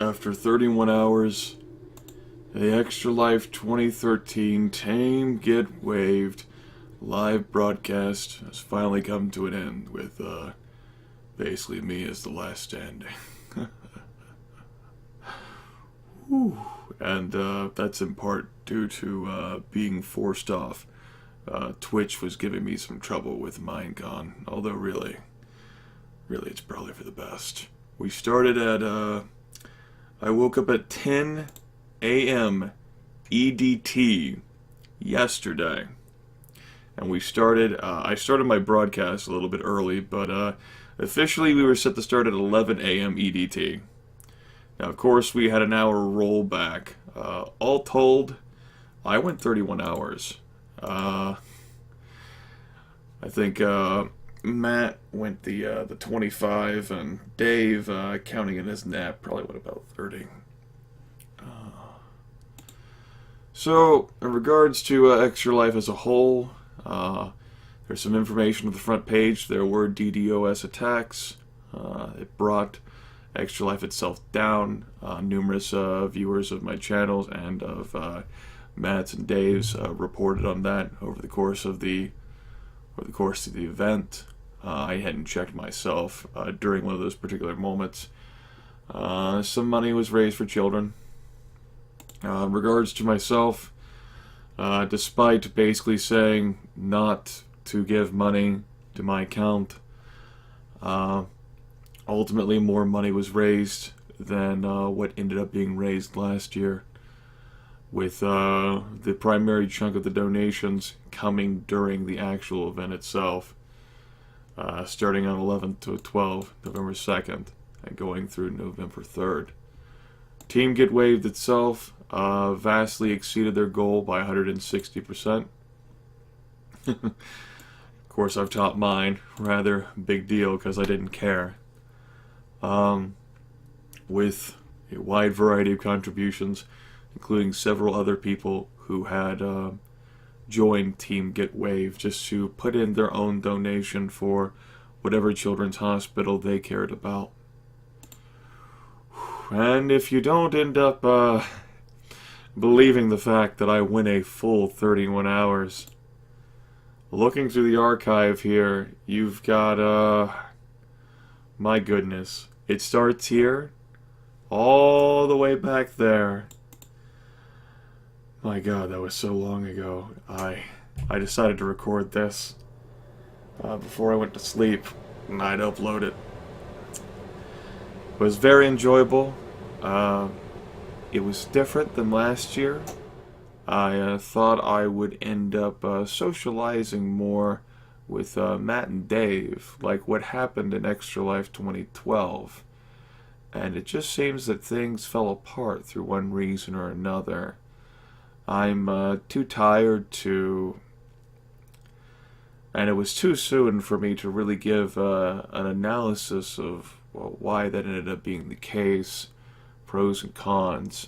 After 31 hours, the Extra Life 2013 Tame GetWaved live broadcast has finally come to an end with basically me as the last standing. Whew. And that's in part due to being forced off. Twitch was giving me some trouble with Minecon, although really it's probably for the best. We started at, I woke up at 10 AM EDT yesterday. And we started, I started my broadcast a little bit early, but officially we were set to start at 11 AM EDT. Now, of course, we had an hour rollback. All told, I went 31 hours. I think Matt went the 25, and Dave, counting in his nap, probably went about 30. So, in regards to Extra Life as a whole, there's some information on the front page. There were DDoS attacks. It brought Extra Life itself down. Numerous viewers of my channels and of Matt's and Dave's reported on that over the course of the event. I hadn't checked myself during one of those particular moments. Some money was raised for children. In regards to myself, despite basically saying not to give money to my account, ultimately more money was raised than what ended up being raised last year, with the primary chunk of the donations coming during the actual event itself, starting on 11th to 12th, November 2nd, and going through November 3rd. Team GetWaved itself vastly exceeded their goal by 160%. Of course, I've topped mine. Rather big deal because I didn't care. With a wide variety of contributions, including several other people who had joined Team GetWaved just to put in their own donation for whatever children's hospital they cared about. And if you don't end up believing the fact that I went a full 31 hours, looking through the archive here, you've got, my goodness, it starts here, all the way back there. My God, that was so long ago. I decided to record this before I went to sleep, and I'd upload it. It was very enjoyable. It was different than last year. I thought I would end up socializing more with Matt and Dave, like what happened in Extra Life 2012. And it just seems that things fell apart through one reason or another. I'm too tired to... And it was too soon for me to really give an analysis of why that ended up being the case, pros and cons.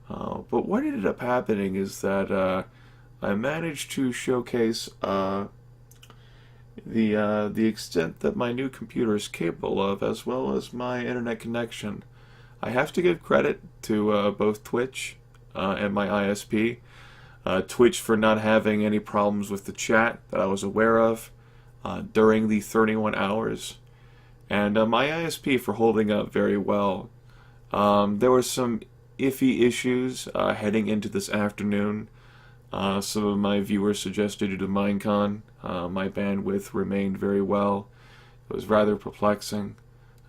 But what ended up happening is that I managed to showcase the extent that my new computer is capable of, as well as my internet connection. I have to give credit to both Twitch and my ISP. Twitch for not having any problems with the chat that I was aware of during the 31 hours. And my ISP for holding up very well. There were some iffy issues heading into this afternoon. Some of my viewers suggested due to Minecon, my bandwidth remained very well. It was rather perplexing,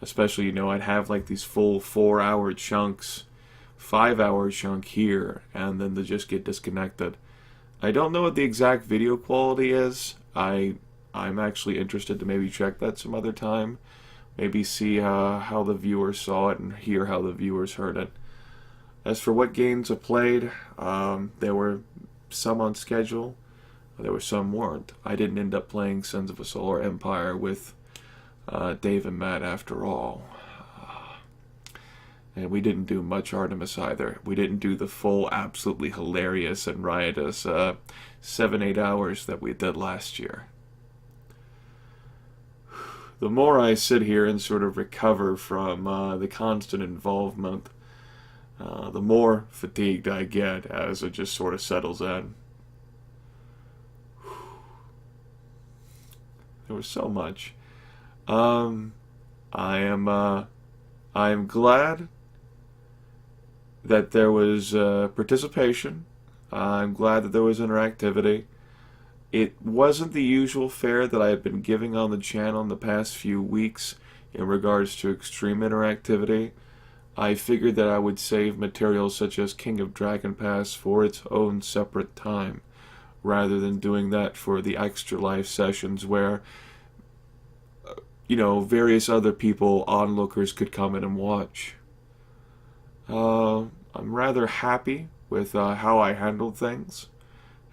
especially, I'd have like these full 4-hour chunks, 5-hour chunk here, and then they just get disconnected. I don't know what the exact video quality is. I'm actually interested to maybe check that some other time. Maybe see how the viewers saw it and hear how the viewers heard it. As for what games I played, there were some on schedule. There were some weren't. I didn't end up playing Sons of a Solar Empire with Dave and Matt after all. And we didn't do much Artemis either. We didn't do the full, absolutely hilarious and riotous 7-8 hours that we did last year. The more I sit here and sort of recover from the constant involvement the more fatigued I get as it just sort of settles in. There was so much. I am glad that there was participation. I'm glad that there was interactivity. It wasn't the usual fare that I have been giving on the channel in the past few weeks in regards to extreme interactivity. I figured that I would save materials such as King of Dragon Pass for its own separate time, rather than doing that for the Extra Life sessions where, various other people, onlookers, could come in and watch. I'm rather happy with how I handled things,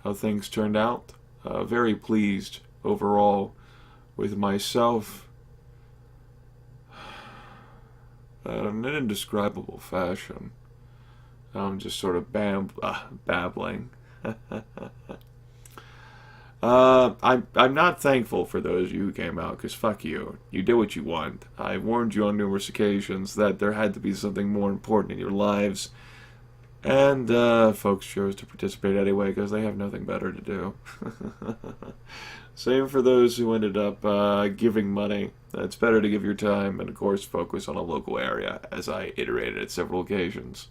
how things turned out. Very pleased overall with myself in an indescribable fashion. I'm just sort of babbling. I'm not thankful for those of you who came out, because fuck you. You did what you want. I warned you on numerous occasions that there had to be something more important in your lives. And folks chose to participate anyway because they have nothing better to do. Same for those who ended up giving money. It's better to give your time and, of course, focus on a local area, as I iterated at several occasions.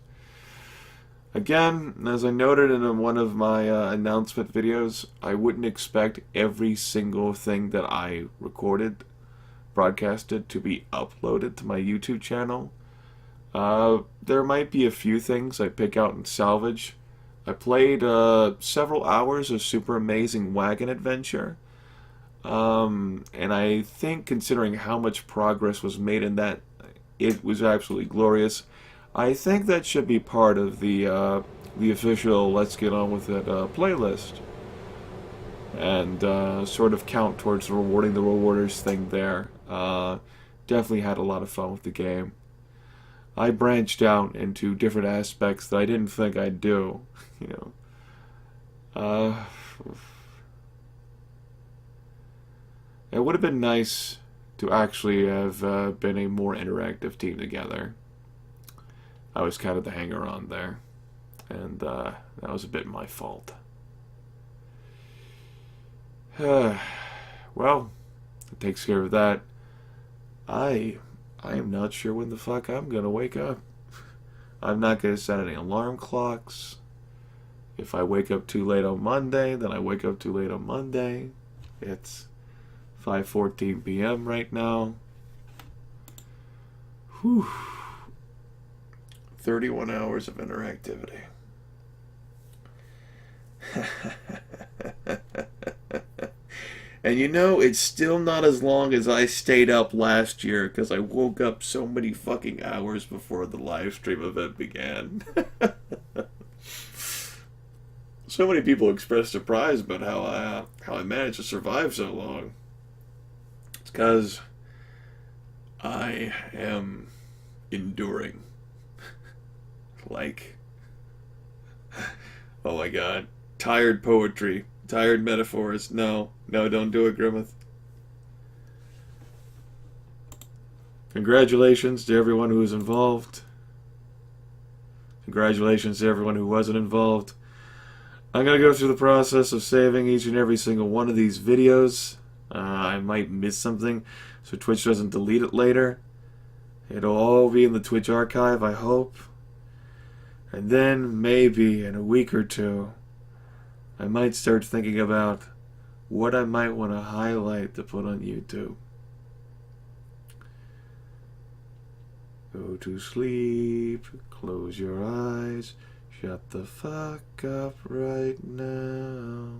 Again, as I noted in one of my announcement videos, I wouldn't expect every single thing that I broadcasted, to be uploaded to my YouTube channel. There might be a few things I pick out and salvage. I played several hours of Super Amazing Wagon Adventure. And I think, considering how much progress was made in that, it was absolutely glorious. I think that should be part of the official Let's Get On With It playlist. And sort of count towards rewarding the rewarders thing there. Definitely had a lot of fun with the game. I branched out into different aspects that I didn't think I'd do. It would have been nice to actually have been a more interactive team together. I was kind of the hanger-on there, and that was a bit my fault. Well, it takes care of that. I am not sure when the fuck I'm gonna wake up. I'm not gonna set any alarm clocks. If I wake up too late on Monday, then I wake up too late on Monday. It's 5:14 p.m. right now. Whew. 31 hours of interactivity. And it's still not as long as I stayed up last year, because I woke up so many fucking hours before the live stream event began. So many people expressed surprise about how I managed to survive so long. It's because I am enduring. Like, oh my god, tired poetry, tired metaphors. No, don't do it, Grimith. Congratulations to everyone who was involved. Congratulations to everyone who wasn't involved. I'm going to go through the process of saving each and every single one of these videos. I might miss something, so Twitch doesn't delete it later. It'll all be in the Twitch archive, I hope. And then, maybe, in a week or two, I might start thinking about what I might want to highlight to put on YouTube. Go to sleep, close your eyes, shut the fuck up right now.